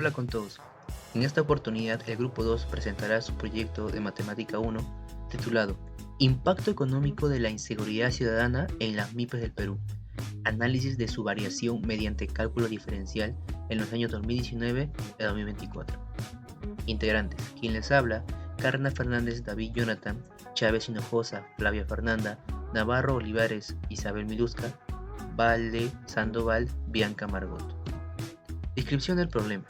Hola con todos. En esta oportunidad el Grupo 2 presentará su proyecto de Matemática 1 titulado Impacto económico de la inseguridad ciudadana en las MIPES del Perú. Análisis de su variación mediante cálculo diferencial en los años 2019 y 2024. Integrantes: quien les habla, Carna Fernández, David Jonathan, Chávez Hinojosa, Flavia Fernanda, Navarro Olivares, Isabel Milusca, Valde Sandoval, Bianca Margot. Descripción del problema.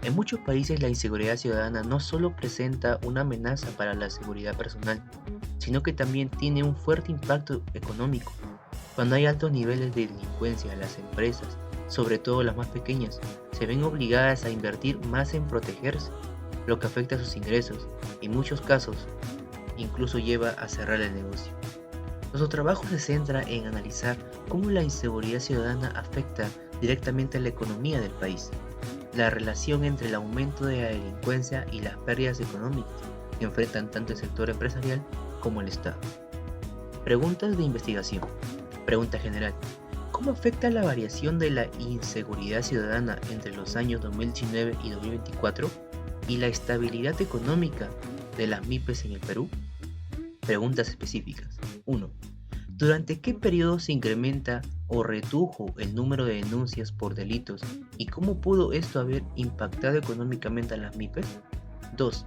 En muchos países la inseguridad ciudadana no solo presenta una amenaza para la seguridad personal, sino que también tiene un fuerte impacto económico. Cuando hay altos niveles de delincuencia, las empresas, sobre todo las más pequeñas, se ven obligadas a invertir más en protegerse, lo que afecta a sus ingresos y en muchos casos incluso lleva a cerrar el negocio. Nuestro trabajo se centra en analizar cómo la inseguridad ciudadana afecta directamente a la economía del país, la relación entre el aumento de la delincuencia y las pérdidas económicas que enfrentan tanto el sector empresarial como el Estado. Preguntas de investigación. Pregunta general. ¿Cómo afecta la variación de la inseguridad ciudadana entre los años 2019 y 2024 y la estabilidad económica de las MIPES en el Perú? Preguntas específicas. 1. ¿Durante qué periodo se incrementa o redujo el número de denuncias por delitos y cómo pudo esto haber impactado económicamente a las MIPES? 2.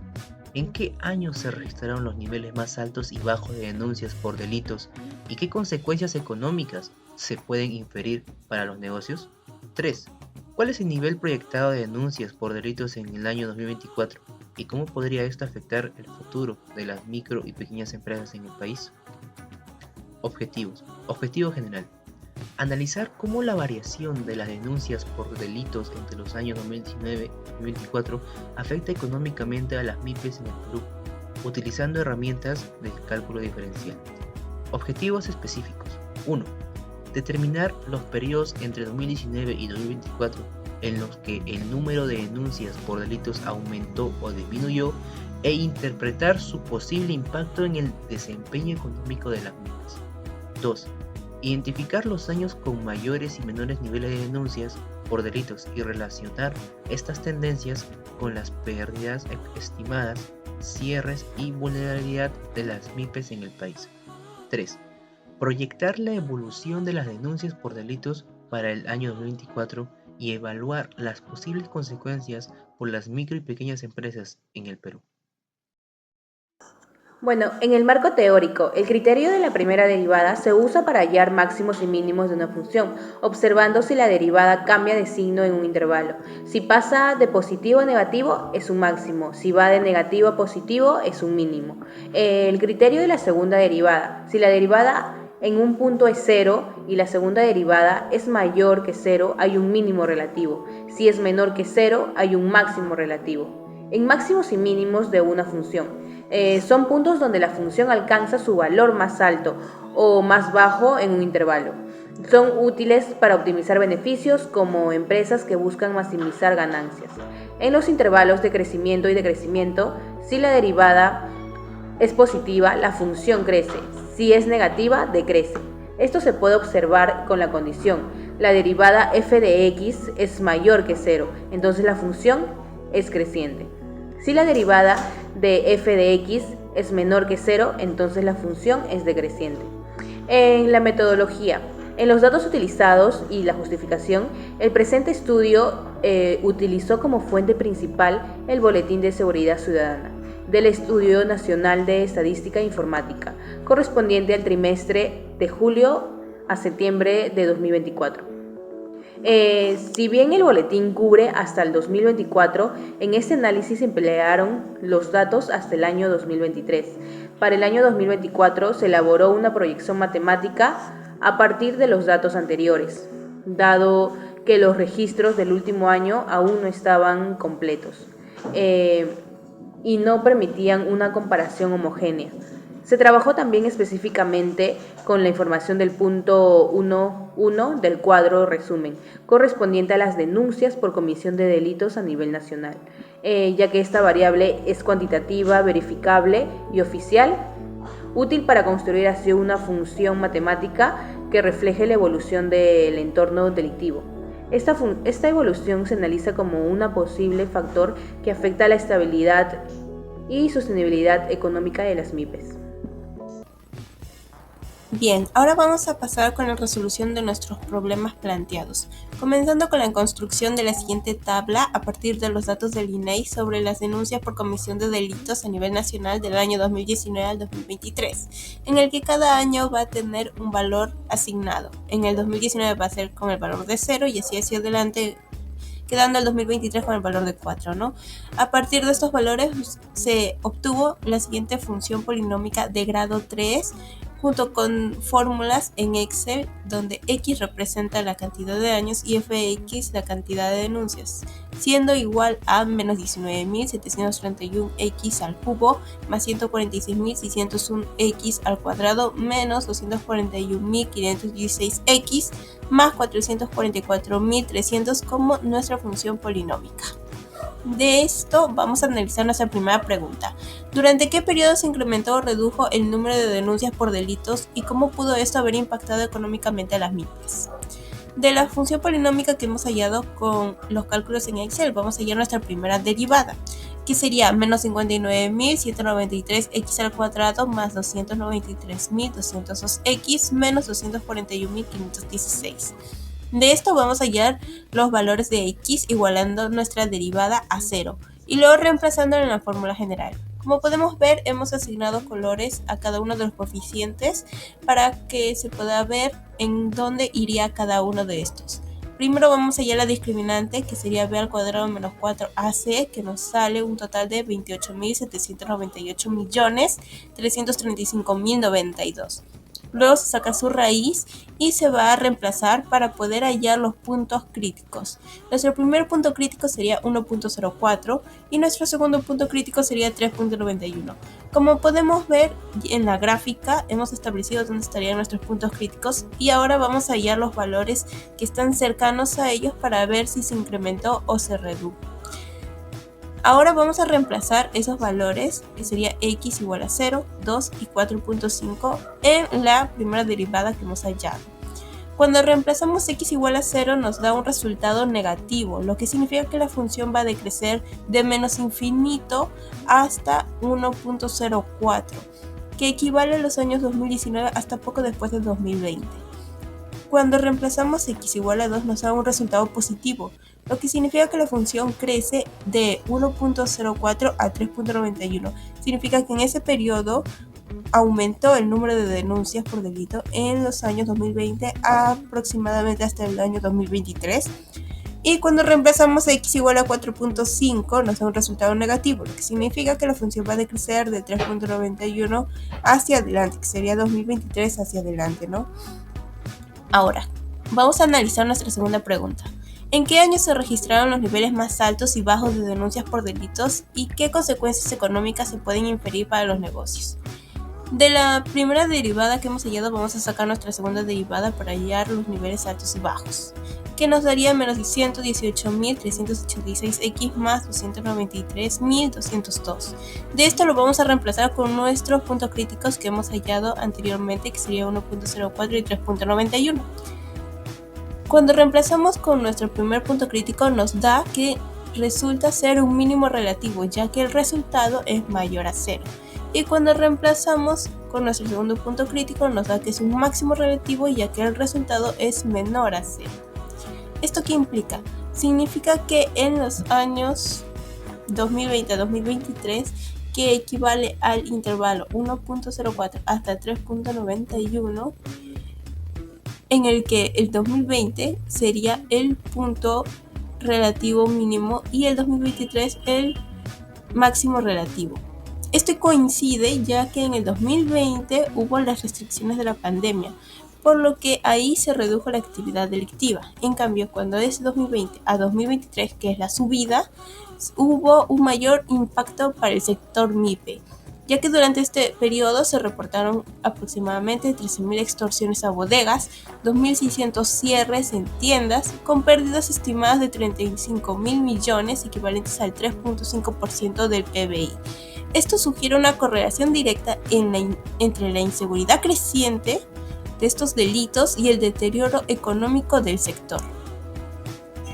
¿En qué años se registraron los niveles más altos y bajos de denuncias por delitos y qué consecuencias económicas se pueden inferir para los negocios? 3. ¿Cuál es el nivel proyectado de denuncias por delitos en el año 2024 y cómo podría esto afectar el futuro de las micro y pequeñas empresas en el país? Objetivos. Objetivo general. Analizar cómo la variación de las denuncias por delitos entre los años 2019 y 2024 afecta económicamente a las MIPES en el Perú, utilizando herramientas de cálculo diferencial. Objetivos específicos. 1. Determinar los periodos entre 2019 y 2024 en los que el número de denuncias por delitos aumentó o disminuyó e interpretar su posible impacto en el desempeño económico de las MIPES. 2. Identificar los años con mayores y menores niveles de denuncias por delitos y relacionar estas tendencias con las pérdidas estimadas, cierres y vulnerabilidad de las MIPES en el país. 3. Proyectar la evolución de las denuncias por delitos para el año 2024 y evaluar las posibles consecuencias por las micro y pequeñas empresas en el Perú. Bueno, en el marco teórico, el criterio de la primera derivada se usa para hallar máximos y mínimos de una función, observando si la derivada cambia de signo en un intervalo. Si pasa de positivo a negativo, es un máximo. Si va de negativo a positivo, es un mínimo. El criterio de la segunda derivada. Si la derivada en un punto es 0 y la segunda derivada es mayor que 0, hay un mínimo relativo. Si es menor que 0, hay un máximo relativo. En máximos y mínimos de una función. Son puntos donde la función alcanza su valor más alto o más bajo en un intervalo. Son útiles para optimizar beneficios como empresas que buscan maximizar ganancias. En los intervalos de crecimiento y decrecimiento, si la derivada es positiva, la función crece. Si es negativa, decrece. Esto se puede observar con la condición: la derivada f de x es mayor que 0, entonces la función es creciente. Si la derivada de f de x es menor que 0, entonces la función es decreciente. En la metodología, en los datos utilizados y la justificación, el presente estudio utilizó como fuente principal el Boletín de Seguridad Ciudadana del Estudio Nacional de Estadística e Informática, correspondiente al trimestre de julio a septiembre de 2024. Si bien el boletín cubre hasta el 2024, en este análisis se emplearon los datos hasta el año 2023. Para el año 2024 se elaboró una proyección matemática a partir de los datos anteriores, dado que los registros del último año aún no estaban completos y no permitían una comparación homogénea. Se trabajó también específicamente con la información del punto 1.1 del cuadro resumen, correspondiente a las denuncias por comisión de delitos a nivel nacional, ya que esta variable es cuantitativa, verificable y oficial, útil para construir así una función matemática que refleje la evolución del entorno delictivo. Esta evolución se analiza como un posible factor que afecta la estabilidad y sostenibilidad económica de las MIPES. Bien, ahora vamos a pasar con la resolución de nuestros problemas planteados, comenzando con la construcción de la siguiente tabla a partir de los datos del INEI sobre las denuncias por comisión de delitos a nivel nacional del año 2019 al 2023, en el que cada año va a tener un valor asignado. En el 2019 va a ser con el valor de 0 y así hacia adelante, quedando el 2023 con el valor de 4, ¿no? A partir de estos valores se obtuvo la siguiente función polinómica de grado 3, junto con fórmulas en Excel donde X representa la cantidad de años y Fx la cantidad de denuncias, siendo igual a menos 19.731x al cubo más 146.601x al cuadrado menos 241.516x más 444.300 como nuestra función polinómica. De esto vamos a analizar nuestra primera pregunta. ¿Durante qué periodo se incrementó o redujo el número de denuncias por delitos y cómo pudo esto haber impactado económicamente a las MIPES? De la función polinómica que hemos hallado con los cálculos en Excel, vamos a hallar nuestra primera derivada, que sería menos 59.193x al cuadrado más 293.202x menos 241.516. De esto vamos a hallar los valores de x igualando nuestra derivada a 0 y luego reemplazándola en la fórmula general. Como podemos ver, hemos asignado colores a cada uno de los coeficientes para que se pueda ver en dónde iría cada uno de estos. Primero vamos a hallar la discriminante, que sería b al cuadrado menos 4ac, que nos sale un total de 28.798.335.092. Luego se saca su raíz y se va a reemplazar para poder hallar los puntos críticos. Nuestro primer punto crítico sería 1.04 y nuestro segundo punto crítico sería 3.91. Como podemos ver en la gráfica, hemos establecido dónde estarían nuestros puntos críticos y ahora vamos a hallar los valores que están cercanos a ellos para ver si se incrementó o se redujo. Ahora vamos a reemplazar esos valores, que sería x igual a 0, 2 y 4.5 en la primera derivada que hemos hallado. Cuando reemplazamos x igual a 0 nos da un resultado negativo, lo que significa que la función va a decrecer de menos infinito hasta 1.04, que equivale a los años 2019 hasta poco después del 2020. Cuando reemplazamos x igual a 2 nos da un resultado positivo, lo que significa que la función crece de 1.04 a 3.91. Significa que en ese periodo aumentó el número de denuncias por delito en los años 2020 aproximadamente hasta el año 2023. Y cuando reemplazamos a x igual a 4.5 nos da un resultado negativo, lo que significa que la función va a decrecer de 3.91 hacia adelante, que sería 2023 hacia adelante, ¿no? Ahora, vamos a analizar nuestra segunda pregunta. ¿En qué año se registraron los niveles más altos y bajos de denuncias por delitos y qué consecuencias económicas se pueden inferir para los negocios? De la primera derivada que hemos hallado vamos a sacar nuestra segunda derivada para hallar los niveles altos y bajos, que nos daría menos 118.386x más 293.202. De esto lo vamos a reemplazar con nuestros puntos críticos que hemos hallado anteriormente, que sería 1.04 y 3.91. Cuando reemplazamos con nuestro primer punto crítico nos da que resulta ser un mínimo relativo, ya que el resultado es mayor a 0. Y cuando reemplazamos con nuestro segundo punto crítico nos da que es un máximo relativo, ya que el resultado es menor a 0. ¿Esto qué implica? Significa que en los años 2020 a 2023, que equivale al intervalo 1.04 hasta 3.91, en el que el 2020 sería el punto relativo mínimo y el 2023 el máximo relativo. Esto coincide ya que en el 2020 hubo las restricciones de la pandemia, por lo que ahí se redujo la actividad delictiva. En cambio, cuando es 2020 a 2023, que es la subida, hubo un mayor impacto para el sector MIPE, ya que durante este periodo se reportaron aproximadamente 13.000 extorsiones a bodegas, 2.600 cierres en tiendas, con pérdidas estimadas de 35.000 millones, equivalentes al 3.5% del PBI. Esto sugiere una correlación directa entre la inseguridad creciente de estos delitos y el deterioro económico del sector.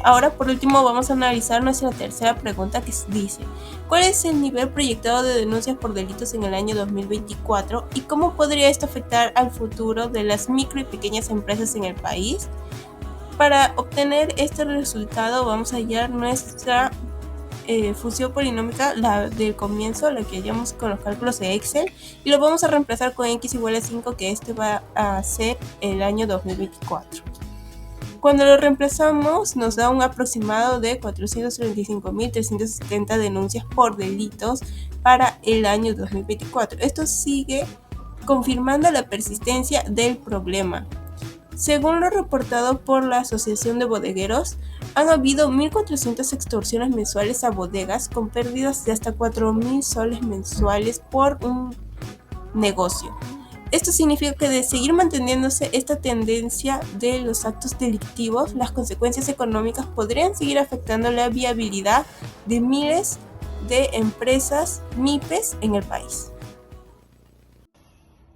Ahora, por último, vamos a analizar nuestra tercera pregunta que dice: ¿cuál es el nivel proyectado de denuncias por delitos en el año 2024 y cómo podría esto afectar al futuro de las micro y pequeñas empresas en el país? Para obtener este resultado vamos a hallar nuestra función polinómica, la del comienzo, la que hallamos con los cálculos de Excel, y lo vamos a reemplazar con x igual a 5, que este va a ser el año 2024. Cuando lo reemplazamos nos da un aproximado de 435.370 denuncias por delitos para el año 2024. Esto sigue confirmando la persistencia del problema. Según lo reportado por la Asociación de Bodegueros, han habido 1.400 extorsiones mensuales a bodegas con pérdidas de hasta 4.000 soles mensuales por un negocio. Esto significa que de seguir manteniéndose esta tendencia de los actos delictivos, las consecuencias económicas podrían seguir afectando la viabilidad de miles de empresas MIPES en el país.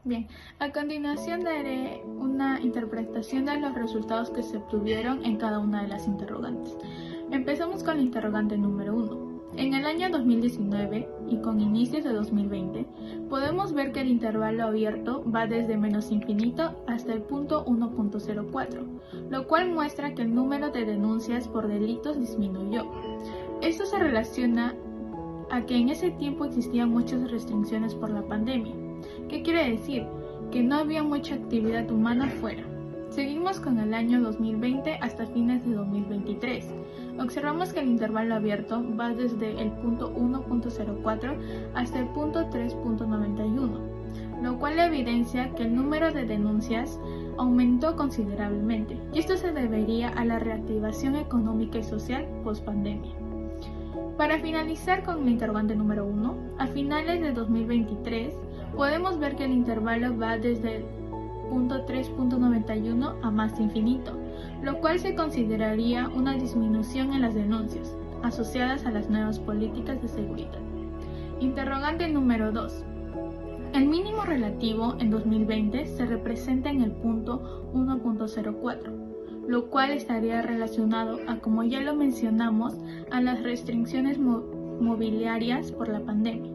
Bien, a continuación daré una interpretación de los resultados que se obtuvieron en cada una de las interrogantes. Empezamos con la interrogante número 1. En el año 2019 y con inicios de 2020, podemos ver que el intervalo abierto va desde menos infinito hasta el punto 1.04, lo cual muestra que el número de denuncias por delitos disminuyó. Esto se relaciona a que en ese tiempo existían muchas restricciones por la pandemia. ¿Qué quiere decir? Que no había mucha actividad humana afuera. Seguimos con el año 2020 hasta fines de 2023. Observamos que el intervalo abierto va desde el punto 1.04 hasta el punto 3.91, lo cual evidencia que el número de denuncias aumentó considerablemente, y esto se debería a la reactivación económica y social post-pandemia. Para finalizar con la interrogante número 1, a finales de 2023 podemos ver que el intervalo va desde el punto 3.91 a más infinito, lo cual se consideraría una disminución en las denuncias asociadas a las nuevas políticas de seguridad. Interrogante número 2. El mínimo relativo en 2020 se representa en el punto 1.04, lo cual estaría relacionado a, como ya lo mencionamos, a las restricciones mobiliarias por la pandemia.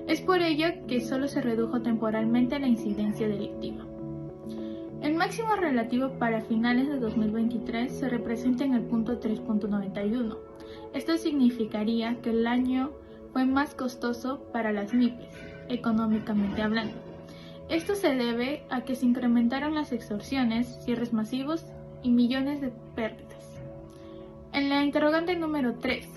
Es por ello que solo se redujo temporalmente la incidencia delictiva. El máximo relativo para finales de 2023 se representa en el punto 3.91. Esto significaría que el año fue más costoso para las MIPES, económicamente hablando. Esto se debe a que se incrementaron las extorsiones, cierres masivos y millones de pérdidas. En la interrogante número 3,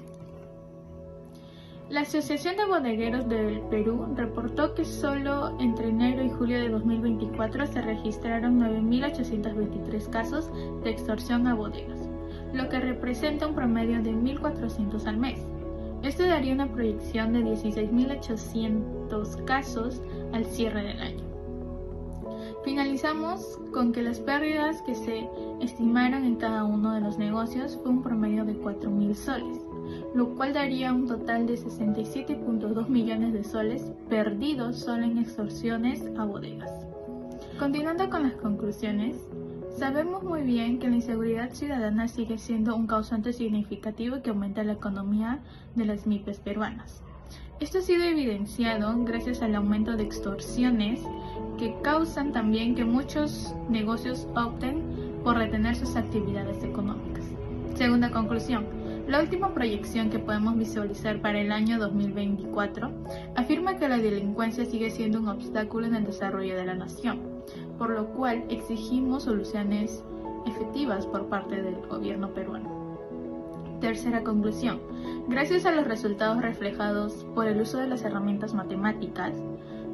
la Asociación de Bodegueros del Perú reportó que solo entre enero y julio de 2024 se registraron 9.823 casos de extorsión a bodegas, lo que representa un promedio de 1.400 al mes. Esto daría una proyección de 16.800 casos al cierre del año. Finalizamos con que las pérdidas que se estimaron en cada uno de los negocios fue un promedio de 4.000 soles, lo cual daría un total de 67.2 millones de soles perdidos solo en extorsiones a bodegas. Continuando con las conclusiones, sabemos muy bien que la inseguridad ciudadana sigue siendo un causante significativo que aumenta la economía de las MIPES peruanas. Esto ha sido evidenciado gracias al aumento de extorsiones que causan también que muchos negocios opten por retener sus actividades económicas. Segunda conclusión, la última proyección que podemos visualizar para el año 2024 afirma que la delincuencia sigue siendo un obstáculo en el desarrollo de la nación, por lo cual exigimos soluciones efectivas por parte del gobierno peruano. Tercera conclusión, gracias a los resultados reflejados por el uso de las herramientas matemáticas,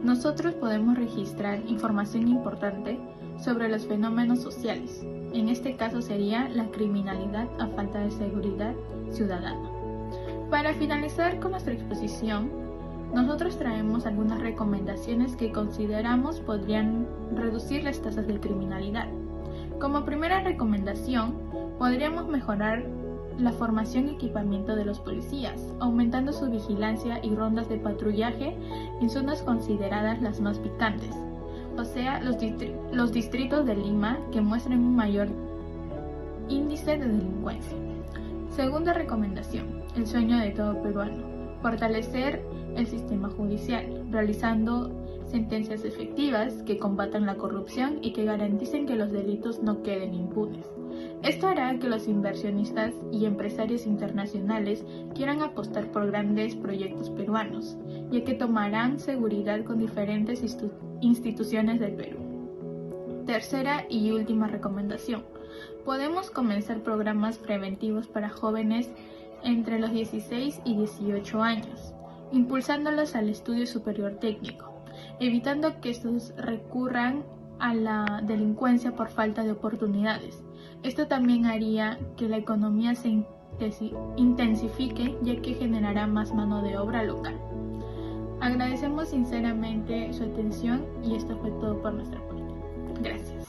nosotros podemos registrar información importante sobre los fenómenos sociales. En este caso sería la criminalidad a falta de seguridad ciudadana. Para finalizar con nuestra exposición, nosotros traemos algunas recomendaciones que consideramos podrían reducir las tasas de criminalidad. Como primera recomendación, podríamos mejorar la formación y equipamiento de los policías, aumentando su vigilancia y rondas de patrullaje en zonas consideradas las más picantes, o sea, los distritos de Lima que muestren un mayor índice de delincuencia. Segunda recomendación, el sueño de todo peruano, fortalecer el sistema judicial, realizando sentencias efectivas que combatan la corrupción y que garanticen que los delitos no queden impunes. Esto hará que los inversionistas y empresarios internacionales quieran apostar por grandes proyectos peruanos, ya que tomarán seguridad con diferentes instituciones del Perú. Tercera y última recomendación. Podemos comenzar programas preventivos para jóvenes entre los 16 y 18 años, impulsándolos al estudio superior técnico, evitando que estos recurran a la delincuencia por falta de oportunidades. Esto también haría que la economía se intensifique, ya que generará más mano de obra local. Agradecemos sinceramente su atención y esto fue todo por nuestra parte. Gracias.